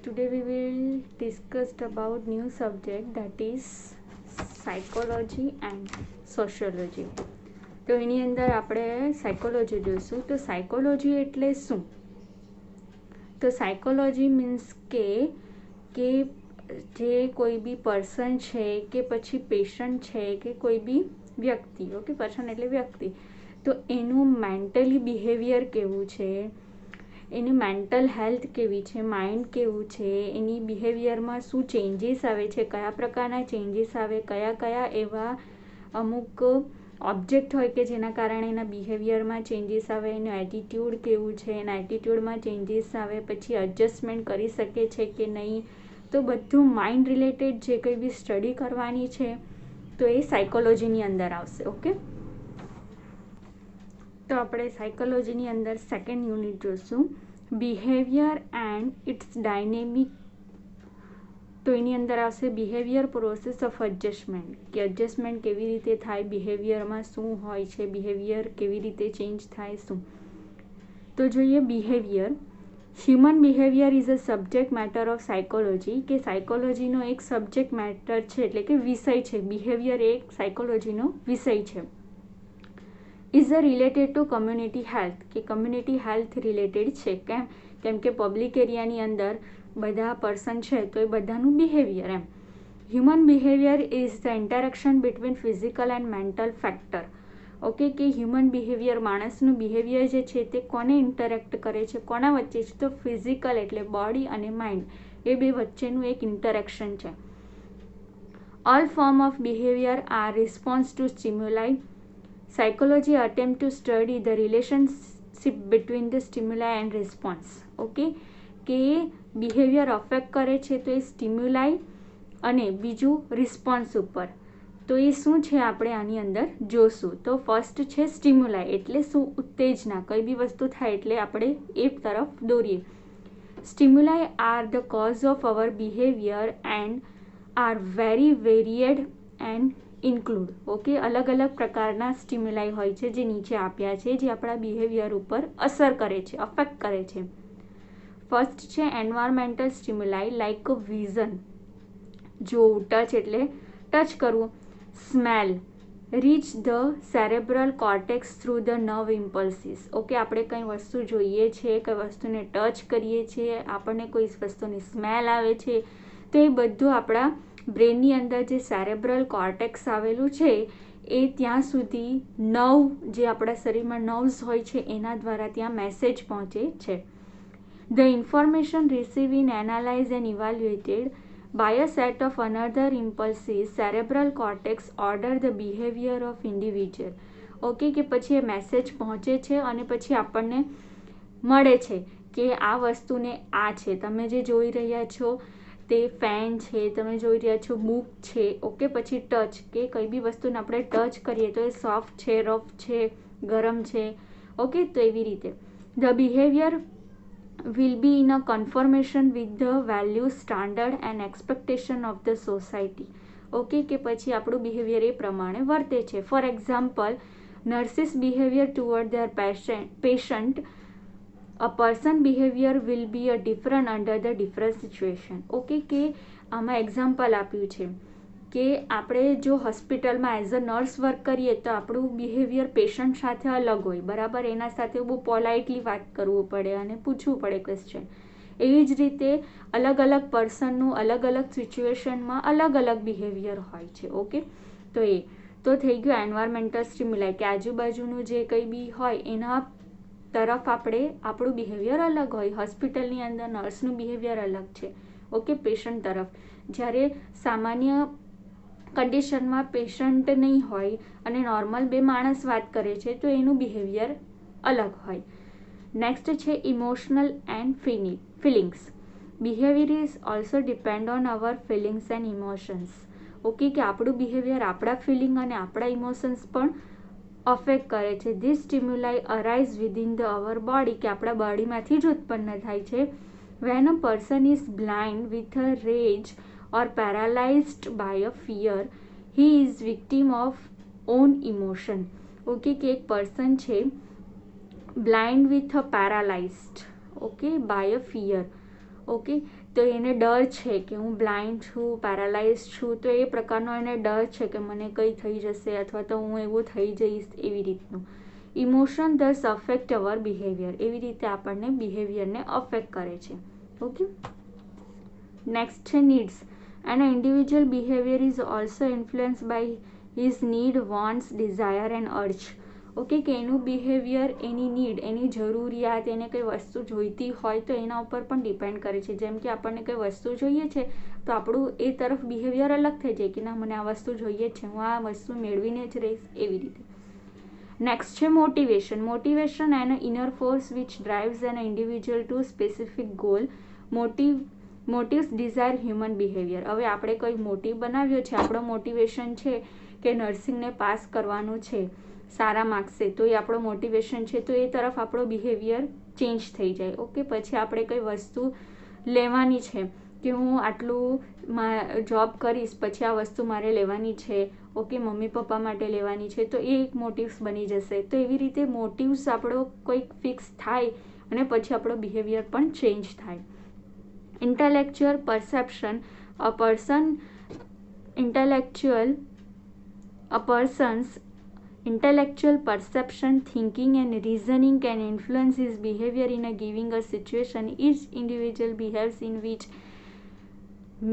Today we will discuss about new subject, that is psychology and sociology. તો એની અંદર આપણે psychology જોઈશું. તો સાયકોલોજી એટલે શું? તો સાયકોલોજી મીન્સ કે જે કોઈ બી પર્સન છે કે પછી પેશન્ટ છે કે કોઈ બી વ્યક્તિ, ઓકે, પર્સન એટલે વ્યક્તિ, તો એનું મેન્ટલી બિહેવિયર કેવું છે, એની મેન્ટલ હેલ્થ કેવી છે, માઇન્ડ કેવું છે, એની બિહેવિયરમાં શું ચેન્જીસ આવે છે, કયા પ્રકારના ચેન્જીસ આવે, કયા એવા અમુક ઓબ્જેક્ટ હોય કે જેના કારણે એના બિહેવિયરમાં ચેન્જીસ આવે, એનું એટીટ્યૂડ કેવું છે, એના એટીટ્યૂડમાં ચેન્જીસ આવે, પછી એડજસ્ટમેન્ટ કરી શકે છે કે નહીં, તો બધું માઇન્ડ રિલેટેડ જે કંઈ બી સ્ટડી કરવાની છે તો એ સાયકોલોજીની અંદર આવશે. ઓકે, તો આપણે સાયકોલોજીની અંદર સેકન્ડ યુનિટ જોઈશું, બિહેવિયર એન્ડ ઇટ્સ ડાયનેમિક. તો એની અંદર આવશે બિહેવિયર પ્રોસેસ ઓફ એડજસ્ટમેન્ટ, કે એડજસ્ટમેન્ટ કેવી રીતે થાય, બિહેવિયરમાં શું હોય છે, બિહેવિયર કેવી રીતે ચેન્જ થાય શું. તો જોઈએ behaviour. Human behaviour is a subject matter of psychology, કે સાયકોલોજીનો એક સબ્જેક્ટ મેટર છે એટલે કે વિષય છે. બિહેવિયર એક સાયકોલોજીનો વિષય છે. Is a related to community health, કે કમ્યુનિટી હેલ્થ રિલેટેડ છે. કેમ કે પબ્લિક એરિયાની અંદર બધા પર્સન છે તો એ બધાનું બિહેવિયર એમ. Human behaviour is the interaction between physical and mental factor. Okay, કે હ્યુમન બિહેવિયર, માણસનું બિહેવિયર જે છે તે કોને ઇન્ટરેક્ટ કરે છે, કોના વચ્ચે છે, તો ફિઝિકલ એટલે બોડી અને માઇન્ડ, એ બે વચ્ચેનું એક ઇન્ટરેક્શન છે. All form of behaviour are response to stimuli. Psychology attempt to study the relationship between the stimuli and response. Okay, કે બિહેવિયર અફેક્ટ કરે છે તો એ સ્ટિમ્યુલાઈ અને બીજું રિસ્પોન્સ ઉપર. તો એ શું છે આપણે આની અંદર જોશું. તો ફર્સ્ટ છે સ્ટિમ્યુલાઈ, એટલે શું, ઉત્તેજના. કઈ બી વસ્તુ થાય એટલે આપણે એ તરફ દોરીએ. Stimuli are the cause of our behaviour and are very varied and include. Okay, અલગ અલગ પ્રકારના સ્ટિમ્યુલાઈ હોય છે જે નીચે આપ્યા છે, જે આપણા બિહેવિયર ઉપર અસર કરે છે, અફેક્ટ કરે છે. ફર્સ્ટ છે એન્વાયરમેન્ટલ સ્ટિમ્યુલાઈ લાઇક વિઝન, જોવું, ટચ એટલે ટચ કરવું, smell, reach the cerebral cortex through the nerve impulses. Okay, આપણે કંઈ વસ્તુ જોઈએ છે, કઈ વસ્તુને ટચ કરીએ છીએ, આપણને કોઈ વસ્તુની સ્મેલ આવે છે, તો એ બધું આપણા બ્રેનની અંદર જે સેરેબ્રલ કોર્ટેક્સ આવેલું છે એ ત્યાં સુધી જે આપણા શરીરમાં નર્વ્સ હોય છે એના દ્વારા ત્યાં મેસેજ પહોંચે છે. The information received in analyzed and evaluated by a set of another impulses, cerebral cortex order the behavior of individual. Okay, કે પછી એ મેસેજ પહોંચે છે અને પછી આપણને મળે છે કે આ વસ્તુને આ છે, તમે જે જોઈ રહ્યા છો તે ફેન છે, તમે જોઈ રહ્યા છો બુક છે. ઓકે, પછી ટચ, કે કઈ બી વસ્તુને આપણે ટચ કરીએ તો એ સોફ્ટ છે, રફ છે, ગરમ છે. ઓકે, તો એવી રીતે the behaviour will be in a conformation with the values, standard and expectation of the society. Okay, કે પછી આપણું બિહેવિયર એ પ્રમાણે વર્તે છે. For example, nurses behaviour toward there patient, a person behaviour will be a different under the different situation. Okay, કે આમાં example આપ્યું છે કે આપણે જો હોસ્પિટલમાં એઝ અ નર્સ વર્ક કરીએ તો આપણું બિહેવિયર પેશન્ટ સાથે અલગ હોય, બરાબર, એના સાથે બહુ પોલાઇટલી વાત કરવું પડે અને પૂછવું પડે ક્વેશ્ચન. એવી જ રીતે અલગ અલગ પર્સનનું અલગ અલગ સિચ્યુએશનમાં અલગ અલગ બિહેવિયર હોય છે. ઓકે, તો એ તો થઈ ગયું એન્વાયરમેન્ટલ સ્ટિમ્યુલાઈ, કે આજુબાજુનું જે કંઈ બી હોય એના તરફ આપણું બિહેવિયર અલગ હોય. હોસ્પિટલની અંદર નર્સનું બિહેવિયર અલગ છે, ઓકે, પેશન્ટ તરફ. જ્યારે સામાન્ય કન્ડિશનમાં પેશન્ટ નહીં હોય અને નોર્મલ બે માણસ વાત કરે છે તો એનું બિહેવિયર અલગ હોય. નેક્સ્ટ છે emotional and feelings. Behaviour is also depend on our feelings and emotions. Okay, કે આપણું બિહેવિયર આપણા ફિલિંગ અને આપણા ઇમોશન્સ પણ અફેક્ટ કરે છે. This stimuli arise within the hour body, કે આપણા બોડીમાંથી જ ઉત્પન્ન થાય છે. Van a person is blind with a રેજ or paralyzed by a fear, he is victim of own emotion. Okay, કે એક પર્સન છે blind with a paralysed, okay, by a fear, okay, તો એને ડર છે કે હું બ્લાઇન્ડ છું, પેરાલાઇઝ છું, તો એ પ્રકારનો એને ડર છે કે મને કંઈ થઈ જશે અથવા તો હું એવું થઈ જઈશ, એવી રીતનું. Emotion does affect our behaviour, એવી રીતે આપણને બિહેવિયરને અફેક્ટ કરે છે. ઓકે, નેક્સ્ટ છે needs. An individual behaviour is also influence by his need, wants, desire and urge. Okay, કે એનું બિહેવિયર એની નીડ, એની જરૂરિયાત, એને કંઈ વસ્તુ જોઈતી હોય તો એના ઉપર પણ ડિપેન્ડ કરે છે. જેમ કે આપણને કંઈ વસ્તુ જોઈએ છે તો આપણું એ તરફ બિહેવિયર અલગ થઈ જાય કે ના, મને આ વસ્તુ જોઈએ છે, હું આ વસ્તુ મેળવીને જ રહીશ, એવી રીતે. નેક્સ્ટ છે motivation. Motivation an inner force which drives an individual to specific goal. Motives desire human behaviour. હવે આપણે કોઈ મોટિવ બનાવ્યો છે, આપણો મોટિવેશન છે કે નર્સિંગને પાસ કરવાનું છે સારા માર્ક્સે, તો એ આપણો મોટિવેશન છે, તો એ તરફ આપણો બિહેવિયર ચેન્જ થઈ જાય. ઓકે, પછી આપણે કઈ વસ્તુ લેવાની છે કે હું આટલું જોબ કરીશ પછી આ વસ્તુ મારે લેવાની છે, ઓકે, મમ્મી પપ્પા માટે લેવાની છે, તો એ એક મોટિવ્સ બની જશે. તો એવી રીતે મોટિવ્સ આપણો કોઈક ફિક્સ થાય અને પછી આપણો બિહેવિયર પણ ચેન્જ થાય. Intellectual perception. A person's intellectual perception, thinking and reasoning can influence his behavior in a given situation. Each individual behaves in which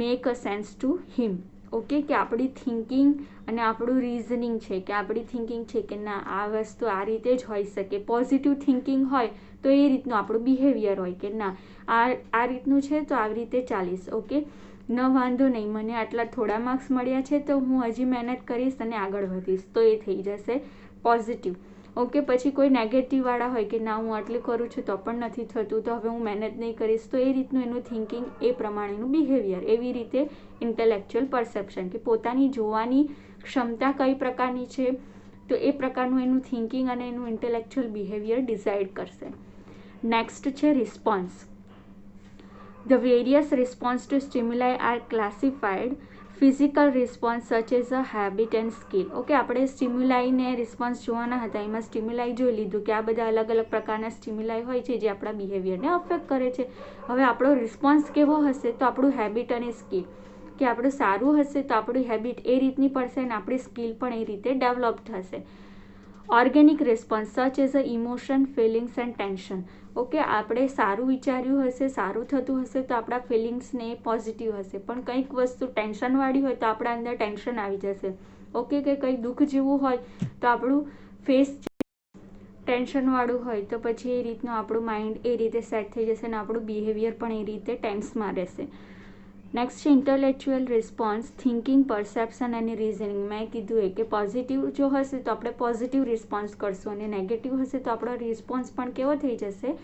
make a sense to him. Okay, કે આપણી thinking અને આપણું reasoning છે, કે આપણી thinking છે કે ના, આ વસ્તુ આ રીતે જ હોઈ શકે. પોઝિટિવ થિંકિંગ હોય તો એ રીતનું આપણું બિહેવિયર હોય કે ના, આ રીતનું છે તો આવી રીતે ચાલીશ. ઓકે, ન વાંધો નહીં, મને આટલા થોડા માર્ક્સ મળ્યા છે તો હું હજી મહેનત કરીશ અને આગળ વધીશ, તો એ થઈ જશે પોઝિટિવ. ઓકે, પછી કોઈ નેગેટિવવાળા હોય કે ના, હું આટલું કરું છું તો પણ નથી થતું, તો હવે હું મહેનત નહીં કરીશ, તો એ રીતનું એનું થિંકિંગ, એ પ્રમાણેનું બિહેવિયર. એવી રીતે ઇન્ટેલેક્ચ્યુઅલ પરસેપ્શન, કે પોતાની જોવાની ક્ષમતા કઈ પ્રકારની છે તો એ પ્રકારનું એનું થિંકિંગ અને એનું ઇન્ટેલેક્ચ્યુઅલ બિહેવિયર ડિસાઇડ કરશે. નેક્સ્ટ છે response. The various response to stimuli are classified. Physical response such as a habit and skill. Okay, આપણે સ્ટિમ્યુલાઈને રિસ્પોન્સ જોવાના હતા, એમાં સ્ટિમ્યુલાઈ જોઈ લીધું કે આ બધા અલગ અલગ પ્રકારના સ્ટિમ્યુલાઈ હોય છે જે આપણા બિહેવિયરને અફેક્ટ કરે છે. હવે આપણો રિસ્પોન્સ કેવો હશે તો આપણું હેબિટ અને સ્કિલ, કે આપણું સારું હશે તો આપણી હેબિટ એ રીતની પડશે અને આપણી સ્કિલ પણ એ રીતે ડેવલપ થશે. Organic response such as a emotion, feelings and tension. Okay, આપણે સારું વિચાર્યું હશે, સારું થતું હશે તો આપણા ફિલિંગ્સને પોઝિટિવ હશે, પણ કંઈક વસ્તુ ટેન્શનવાળી હોય તો આપણા અંદર ટેન્શન આવી જશે. ઓકે, કે કંઈ દુઃખ જેવું હોય તો આપણું ફેસ ટેન્શનવાળું હોય તો પછી એ રીતનું આપણું માઇન્ડ એ રીતે સેટ થઈ જશે અને આપણું બિહેવિયર પણ એ રીતે ટેન્સમાં રહેશે. નેક્સ્ટ છે ઇન્ટેલેક્ચ્યુઅલ રિસ્પોન્સ. થિંકિંગ, પરસેપ્શન અને રીઝનિંગ. મેં કીધું કે પોઝિટિવ જો હશે તો આપણે પોઝિટિવ રિસ્પોન્સ કરશું અને નેગેટિવ હશે તો આપણો રિસ્પોન્સ પણ કેવો થઈ જશે,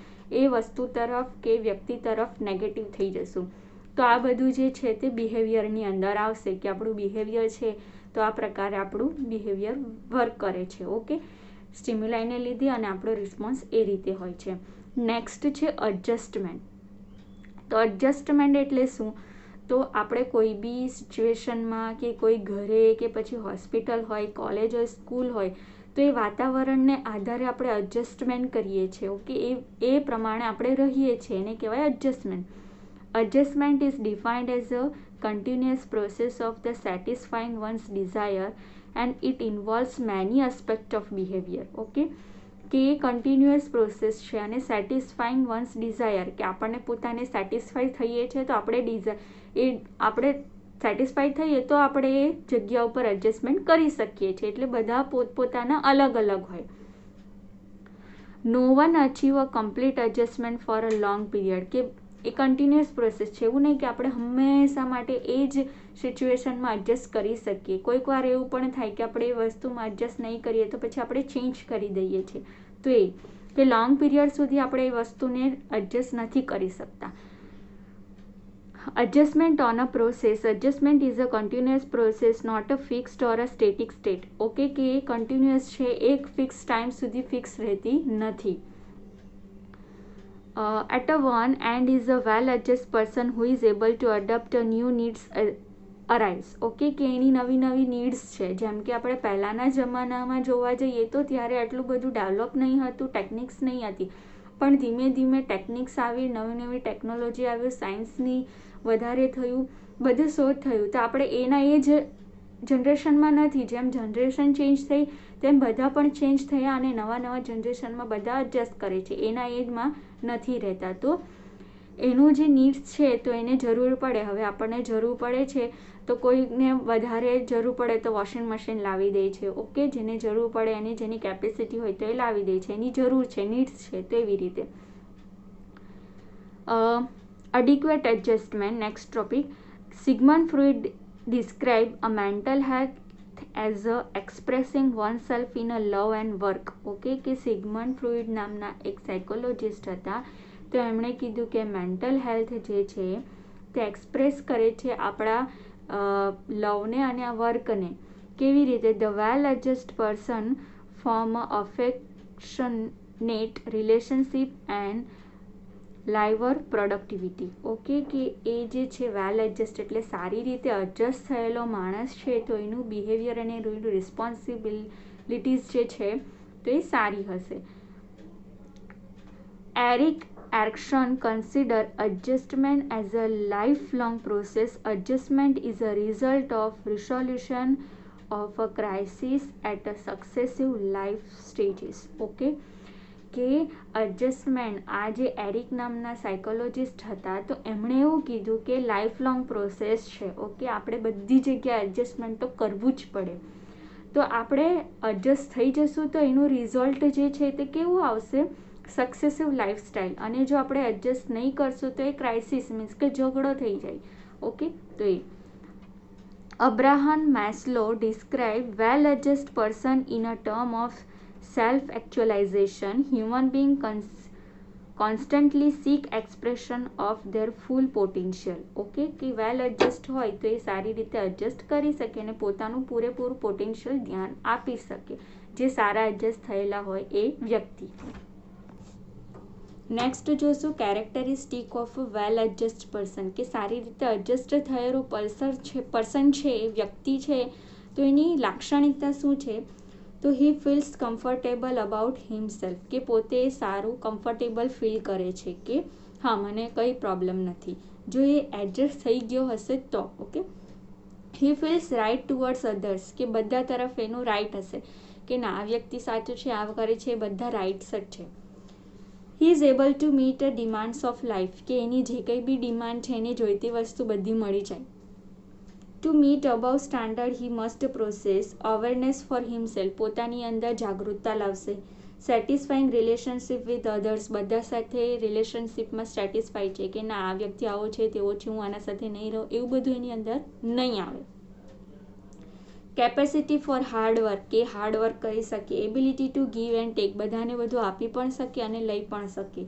એ વસ્તુ તરફ કે વ્યક્તિ તરફ નેગેટિવ થઈ જશું. તો આ બધું જે છે તે બિહેવિયરની અંદર આવશે, કે આપણું બિહેવિયર છે તો આ પ્રકારે આપણું બિહેવિયર વર્ક કરે છે. ઓકે, સ્ટિમ્યુલાઈને લીધે અને આપણો રિસ્પોન્સ એ રીતે હોય છે. નેક્સ્ટ છે એડજસ્ટમેન્ટ. તો એડજસ્ટમેન્ટ એટલે શું, તો આપણે કોઈ બી સિચ્યુએશનમાં કે કોઈ ઘરે કે પછી હોસ્પિટલ હોય, કોલેજ હોય, સ્કૂલ હોય, તો એ વાતાવરણને આધારે આપણે એડજસ્ટમેન્ટ કરીએ છીએ. ઓકે, એ પ્રમાણે આપણે રહીએ છીએ, એને કહેવાય adjustment. Adjustment is defined as a continuous process of the satisfying ones desire and it involves many aspect of behaviour. Okay, કે એ કન્ટિન્યુઅસ પ્રોસેસ છે અને સેટિસ્ફાઈંગ વન્સ ડિઝાયર, કે આપણને પોતાને સેટિસ્ફાઈ થઈએ છીએ તો આપણે સેટિસ્ફાઈ થઈએ તો આપણે એ જગ્યા ઉપર એડજસ્ટમેન્ટ કરી શકીએ છીએ. એટલે બધા પોતપોતાના અલગ અલગ હોય. No one achieve a complete adjustment for a long period, કે એ કન્ટિન્યુઅસ પ્રોસેસ છે, એવું નહીં કે આપણે હંમેશા માટે એ જ સિચ્યુએશનમાં એડજસ્ટ કરી શકીએ. કોઈક વાર એવું પણ થાય કે આપણે એ વસ્તુમાં એડજસ્ટ નહીં કરીએ તો પછી આપણે ચેન્જ કરી દઈએ છીએ. તો એ કે લોંગ પીરિયડ સુધી આપણે એ વસ્તુને એડજસ્ટ નથી કરી શકતા. Adjustment on a process. Adjustment is a continuous process, not a fixed or a static state. Okay, કે એ કન્ટિન્યુઅસ છે, એક ફિક્સ ટાઈમ સુધી ફિક્સ રહેતી નથી. At a one end is a well-adjusted person who is able to adapt a new needs arise. Okay, કે એની નવી નવી નીડ્સ છે. જેમ કે આપણે પહેલાંના જમાનામાં જોવા જઈએ તો ત્યારે આટલું બધું ડેવલપ નહીં હતું, ટેકનિક્સ નહીં હતી. પણ ધીમે ધીમે ટેકનિક્સ આવી, નવી નવી ટેકનોલોજી આવ્યું, સાયન્સની વધારે થયું, બધું શોધ થયું. તો આપણે એના એ જ જનરેશનમાં નથી. જેમ જનરેશન ચેન્જ થઈ તેમ બધા પણ ચેન્જ થયા અને નવા નવા જનરેશનમાં બધા એડજસ્ટ કરે છે, એના એજમાં નથી રહેતા. તો એનું જે નીડ્સ છે તો એને જરૂર પડે. હવે આપણને જરૂર પડે છે તો કોઈને વધારે જરૂર પડે તો વોશિંગ મશીન લાવી દે છે, ઓકે, જેને જરૂર પડે એની જેની કેપેસિટી હોય તો એ લાવી દે છે, એની જરૂર છે, નીડ્સ છે. તો એવી રીતે adequate adjustment. Next topic. Sigmund Freud described a mental health as a expressing oneself in a love and work. Okay, કે સિગમન્ડ ફ્રુઇડ નામના એક સાયકોલોજિસ્ટ હતા. તો એમણે કીધું કે મેન્ટલ હેલ્થ જે છે તે એક્સપ્રેસ કરે છે આપણા લવને અને આ વર્કને. કેવી રીતે? The well adjust person form affectionate relationship and liver productivity. Okay, કે એ જે છે વેલ એડજસ્ટ એટલે સારી રીતે એડજસ્ટ થયેલો માણસ છે તો એનું બિહેવિયર અને એનું રિસ્પોન્સિબિલિટીઝ જે છે તો એ સારી હશે. Eric Erikson consider adjustment as a lifelong process. Adjustment is a result of resolution of a crisis at a successive life stages. Okay, કે એડજસ્ટમેન્ટ, આ જે એરિક નામના સાયકોલોજિસ્ટ હતા તો એમણે એવું કીધું કે લાઈફ લોંગ પ્રોસેસ છે. ઓકે, આપણે બધી જગ્યાએ એડજસ્ટમેન્ટ તો કરવું જ પડે. તો આપણે એડજસ્ટ થઈ જશું તો એનું રિઝલ્ટ જે છે તે કેવું આવશે? Successive lifestyle. અને જો આપણે એડજસ્ટ નહીં કરશું તો એ ક્રાઇસિસ મીન્સ કે ઝઘડો થઈ જાય. ઓકે, તો એ Abraham Maslow describe well adjust person in a term of self actualisation. Human being constantly seek expression of their full potential. Okay, કે વેલ એડજસ્ટ હોય તો એ સારી રીતે એડજસ્ટ કરી શકે અને પોતાનું પૂરેપૂરું પોટેન્શિયલ ધ્યાન આપી શકે, જે સારા એડજસ્ટ થયેલા હોય એ વ્યક્તિ. નેક્સ્ટ જોશું characteristic of well adjust person, કે સારી રીતે એડજસ્ટ થયેલું પર્સન છે, વ્યક્તિ છે, તો એની લાક્ષણિકતા શું છે? તો હી ફીલ્સ કમ્ફર્ટેબલ અબાઉટ હિમસેલ્ફ, કે પોતે સારું કમ્ફર્ટેબલ ફીલ કરે છે કે હા મને કંઈ પ્રોબ્લેમ નથી. જો એ એડજસ્ટ થઈ ગયો હશે તો. ઓકે, હી ફીલ્સ રાઇટ ટુવર્ડ્સ અધર્સ, કે બધા તરફ એનું રાઇટ હશે કે ના આ વ્યક્તિ સાચું છે, આ કરે છે, એ બધા રાઇટ્સ જ છે. He is able to meet a demands of life, કે એની જે કંઈ બી ડિમાન્ડ છે એની જોઈતી વસ્તુ બધી મળી જાય. To meet above standard he must process awareness four himself, પોતાની અંદર જાગૃતતા લાવશે. સેટિસ્ફાઈંગ રિલેશનશિપ વિથ અધર્સ, બધા સાથે રિલેશનશિપમાં સેટિસ્ફાઈ છે કે ના આ વ્યક્તિ આવો છે તેવો છે, હું આના સાથે નહીં રહું, એવું બધું એની અંદર નહીં આવે. કેપેસિટી ફોર હાર્ડવર્ક, કે હાર્ડવર્ક કરી શકે. Ability to give and take, બધાને બધું આપી પણ શકે અને લઈ પણ શકે.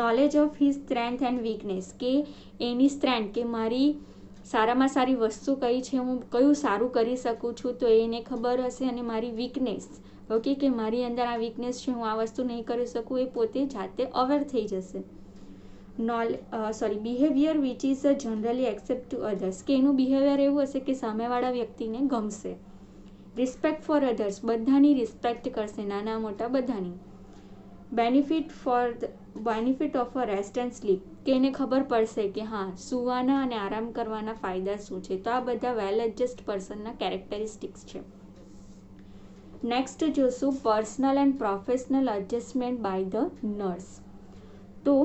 Knowledge of his strength and weakness, કે એની સ્ટ્રેન્થ, કે મારી સારામાં સારી વસ્તુ કઈ છે, હું કયું સારું કરી શકું છું તો એને ખબર હશે. અને મારી વીકનેસ, ઓકે, કે મારી અંદર આ વીકનેસ છે, હું આ વસ્તુ નહીં કરી શકું, એ પોતે જાતે અવેર થઈ જશે. Behaviour which is generally accept to others, કે એનું બિહેવિયર એવું હશે કે સામેવાળા વ્યક્તિને ગમશે. રિસ્પેક્ટ ફોર અધર્સ, બધાની રિસ્પેક્ટ કરશે, નાના મોટા બધાની. Benefit of a rest and sleep, કે એને ખબર પડશે કે હા સૂવાના અને આરામ કરવાના ફાયદા શું છે. તો આ બધા વેલ એડજસ્ટ પર્સનના કેરેક્ટરિસ્ટિક્સ છે. નેક્સ્ટ જોશું personal and professional adjustment by the nurse. તો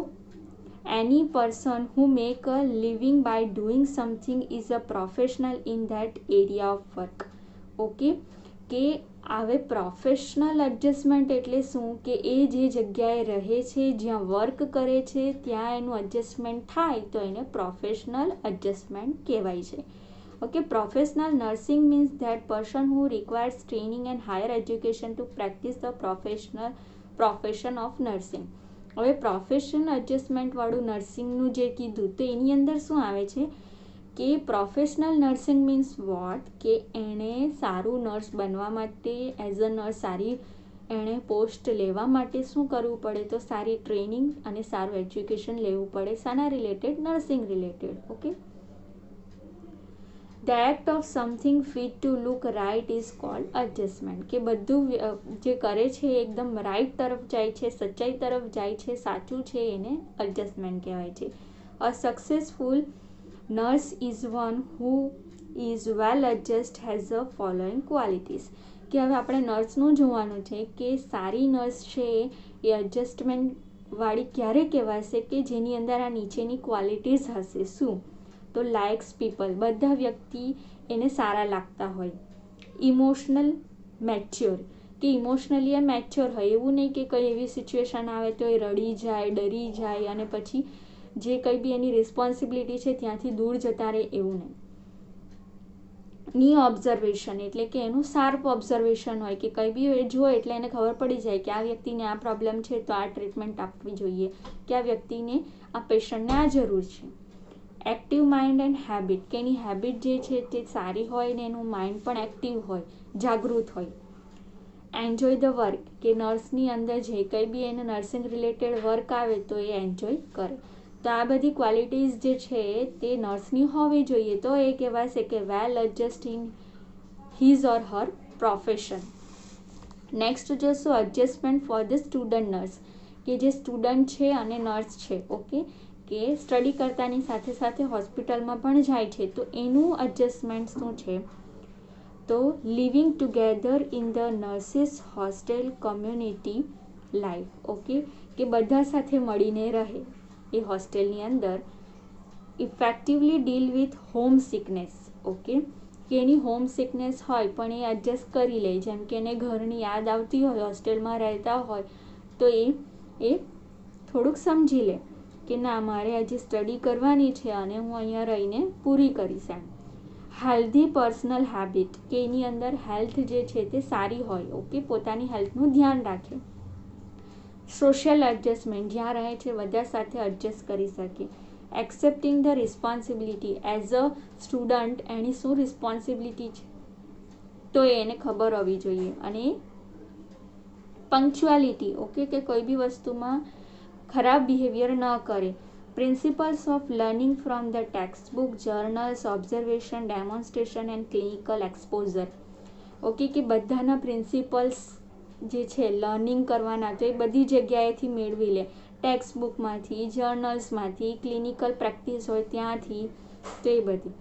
any person who make a living by doing something is a professional in that area of work. Okay, કે હવે પ્રોફેશનલ એડજસ્ટમેન્ટ એટલે શું? કે એ જે જગ્યાએ રહે છે, જ્યાં વર્ક કરે છે, ત્યાં એનું એડજસ્ટમેન્ટ થાય તો એને પ્રોફેશનલ એડજસ્ટમેન્ટ કહેવાય છે. Okay, professional nursing means that person who requires training and higher education to practice the profession of nursing. હવે પ્રોફેશનલ એડજસ્ટમેન્ટવાળું નર્સિંગનું જે કીધું તો એની અંદર શું આવે છે કે પ્રોફેશનલ નર્સિંગ મીન્સ વોટ, કે એણે સારું નર્સ બનવા માટે, એઝ અ નર્સ સારી એણે પોસ્ટ લેવા માટે શું કરવું પડે? તો સારી ટ્રેનિંગ અને સારું એજ્યુકેશન લેવું પડે. શાના related? Nursing related. Okay, the act of something fit to look right is called adjustment, કે બધું જે કરે છે એકદમ રાઇટ તરફ જાય છે, સચ્ચાઈ તરફ જાય છે, સાચું છે, એને એડજસ્ટમેન્ટ કહેવાય છે. અ successful nurse is one who is well adjust has a following qualities, કે હવે આપણે નર્સનું જોવાનું છે કે સારી નર્સ છે એ એડજસ્ટમેન્ટ વાળી ક્યારે કહેવાશે, કે જેની અંદર આ નીચેની ક્વોલિટીઝ હશે. શું? તો લાઇક્સ પીપલ, બધા વ્યક્તિ એને સારા લાગતા હોય. ઇમોશનલ મેચ્યોર, કે ઇમોશનલી એ મેચ્યોર હોય, એવું નહીં કે કંઈ એવી સિચ્યુએશન આવે તો એ રડી જાય, ડરી જાય અને પછી જે કંઈ બી એની રિસ્પોન્સિબિલિટી છે ત્યાંથી દૂર જતા રહે, એવું નહીં. ની ઓબ્ઝર્વેશન, એટલે કે એનું શાર્પ ઓબ્ઝર્વેશન હોય, કે કંઈ બી એ જોવે એટલે એને ખબર પડી જાય કે આ વ્યક્તિને આ પ્રોબ્લેમ છે તો આ ટ્રીટમેન્ટ આપવી જોઈએ, કે આ વ્યક્તિને, આ પેશન્ટને આ જરૂર છે. એક્ટિવ માઇન્ડ એન્ડ હેબિટ, કે એની હેબિટ જે છે તે સારી હોય ને એનું માઇન્ડ પણ એક્ટિવ હોય, જાગૃત હોય. એન્જોય ધ વર્ક, કે નર્સની અંદર જે કંઈ બી એને નર્સિંગ રિલેટેડ વર્ક આવે તો એ એન્જોય કરે. તો આ બધી ક્વોલિટીઝ જે છે તે નર્સની હોવી જોઈએ, તો એ કહેવાશે કે well adjust in his or her profession. Next જોશું adjustment for the student nurse, કે જે સ્ટુડન્ટ છે અને નર્સ છે, ઓકે, કે સ્ટડી કરતાની સાથે સાથે હોસ્પિટલમાં પણ જાય છે, તો એનું એડજસ્ટમેન્ટ શું છે? તો living together in the nurses hostel community life, okay, કે બધા સાથે મળીને રહે એ હોસ્ટેલની અંદર. Effectively deal with home sickness, okay, કે એની હોમ સિકનેસ હોય પણ એ એડજસ્ટ કરી લે, જેમ કે એને ઘરની યાદ આવતી હોય, હોસ્ટેલમાં રહેતા હોય, તો એ થોડુંક સમજી લે કે ના, મારે આજે સ્ટડી કરવાની છે અને હું અહીંયા રહીને પૂરી કરીશ એમ. હેલ્ધી પર્સનલ હેબિટ, કે એની અંદર હેલ્થ જે છે તે સારી હોય, ઓકે, પોતાની હેલ્થનું ધ્યાન રાખે. સોશિયલ એડજસ્ટમેન્ટ, જ્યાં રહે છે બધા સાથે એડજસ્ટ કરી શકે. Accepting the responsibility, as a student એની શું રિસ્પોન્સિબિલિટી છે તો એને ખબર હોવી જોઈએ. અને પંક્ચ્યુઆલિટી, ઓકે, કે કોઈ બી વસ્તુમાં ખરાબ બિહેવિયર ન કરે. Principles of learning from the text book, journals, observation, demonstration and clinical exposure, okay, કે બધાના પ્રિન્સિપલ્સ જે છે લર્નિંગ કરવાના તો એ બધી જગ્યાએથી મેળવી લે, ટેક્સ્ટ બુકમાંથી, જર્નલ્સમાંથી, ક્લિનિકલ પ્રેક્ટિસ હોય ત્યાંથી, તો એ બધી.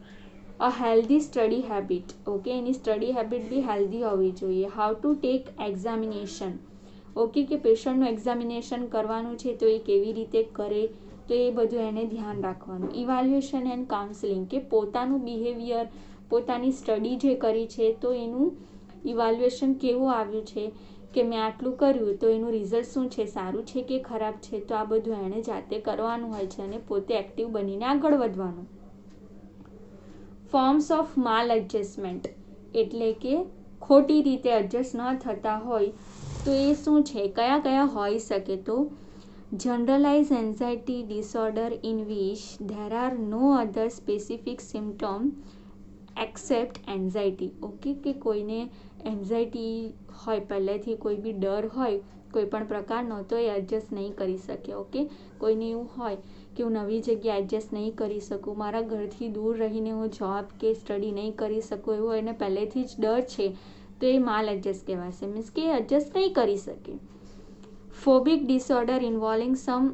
અ હેલ્ધી સ્ટડી હેબિટ, ઓકે, એની સ્ટડી હેબિટ બી હેલ્ધી હોવી જોઈએ. How to take examination, okay, કે પેશન્ટનું એક્ઝામિનેશન કરવાનું છે તો એ કેવી રીતે કરે, તો એ બધું એને ધ્યાન રાખવાનું. ઇવાલ્યુએશન એન્ડ કાઉન્સેલિંગ, કે પોતાનું બિહેવિયર, પોતાની સ્ટડી જે કરી છે તો એનું ઇવાલ્યુએશન કેવું આવ્યું છે, કે મેં આટલું કર્યું તો એનું રિઝલ્ટ શું છે, સારું છે કે ખરાબ છે, તો આ બધું એણે જાતે કરવાનું હોય છે અને પોતે એક્ટિવ બનીને આગળ વધવાનું. ફોર્મ્સ ઓફ માલ એડજસ્ટમેન્ટ, એટલે કે ખોટી રીતે એડજસ્ટ ન થતા હોય તો એ શું છે, કયા કયા હોઈ શકે? તો generalise anxiety disorder in which there are no other specific symptom except anxiety, okay, કે કોઈને એન્ઝાઇટી હોય, પહેલેથી કોઈ બી ડર હોય કોઈ પણ પ્રકારનો, તો એ એડજસ્ટ નહીં કરી શકે, ઓકે. કોઈને એવું હોય કે હું નવી જગ્યાએ એડજસ્ટ નહીં કરી શકું, મારા ઘરથી દૂર રહીને હું જોબ કે સ્ટડી નહીં કરી શકું, એવો એને પહેલેથી જ ડર છે, તો એ માલ એડજસ્ટ કહેવાશે, મીન્સ કે એડજસ્ટ નહીં કરી શકે. Phobic disorder involving some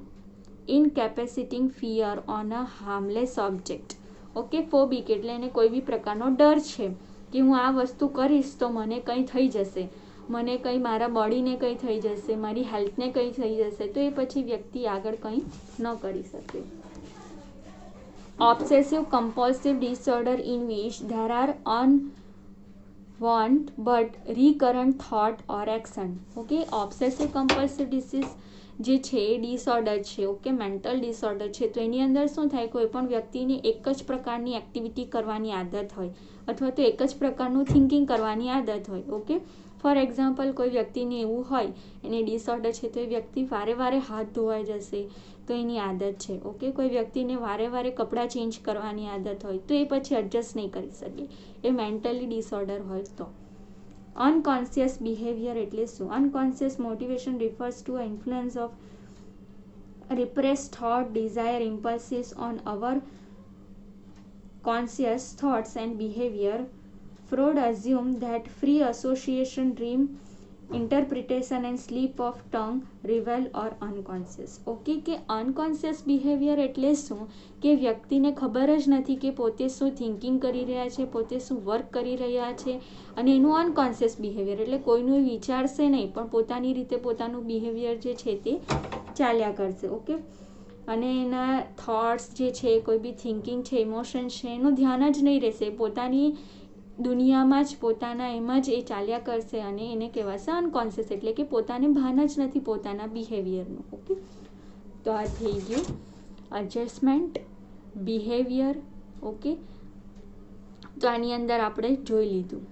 incapacitating fear on a harmless object, okay, phobic એટલે એને કોઈ બી પ્રકારનો ડર છે કે હું આ વસ્તુ કરીશ તો મને કંઈ થઈ જશે, મને કંઈ, મારા બોડીને કંઈ થઈ જશે, મારી હેલ્થને કંઈ થઈ જશે, તો એ પછી વ્યક્તિ આગળ કંઈ ન કરી શકે. Obsessive compulsive disorder in which there are want but recurrent thought or action, okay. Obsessive compulsive disease જે છે એ ડિસઓર્ડર છે, ઓકે, મેન્ટલ ડિસઓર્ડર છે, તો એની અંદર શું થાય, કોઈ પણ વ્યક્તિને એક જ પ્રકારની એક્ટિવિટી કરવાની આદત હોય અથવા તો એક જ પ્રકારનું થિંકિંગ કરવાની આદત હોય, ઓકે. ફોર એક્ઝામ્પલ, કોઈ વ્યક્તિને એવું હોય, એને ડિસઓર્ડર છે તો એ વ્યક્તિ વારે વારે હાથ ધોવાઈ જશે તો એની આદત છે, ઓકે. કોઈ વ્યક્તિને વારે વારે કપડાં ચેન્જ કરવાની આદત હોય તો એ પછી એડજસ્ટ નહીં કરી શકે, એ મેન્ટલી ડિસઓર્ડર હોય તો. અનકોન્શિયસ બિહેવિયર એટલે શું? Unconscious motivation refers two influence of repressed thought, desire, impulses on our conscious thoughts and behavior, Freud assumed that free association, dream interpretation and slip of tongue reveal or unconscious. Okay, કે unconscious behaviour એટલે શું કે વ્યક્તિને ખબર જ નથી કે પોતે શું થિંકિંગ કરી રહ્યા છે, પોતે શું વર્ક કરી રહ્યા છે, અને એનું અનકોન્શિયસ બિહેવિયર એટલે કોઈનું વિચારશે નહીં પણ પોતાની રીતે પોતાનું બિહેવિયર જે છે તે ચાલ્યા કરશે. ઓકે, અને એના થોટ્સ જે છે, કોઈ બી થિંકિંગ છે, ઇમોશન છે, એનું ધ્યાન જ નહીં રહેશે, પોતાની દુનિયામાં જ પોતાના એમાં જ એ ચાલ્યા કરશે અને એને કહેવાશે અનકોન્શિયસ, એટલે કે પોતાને ભાન જ નથી પોતાના બિહેવિયરનું. ઓકે, તો આ થઈ ગયું એડજસ્ટમેન્ટ, બિહેવિયર. ઓકે, તો આની અંદર આપણે જોઈ લીધું.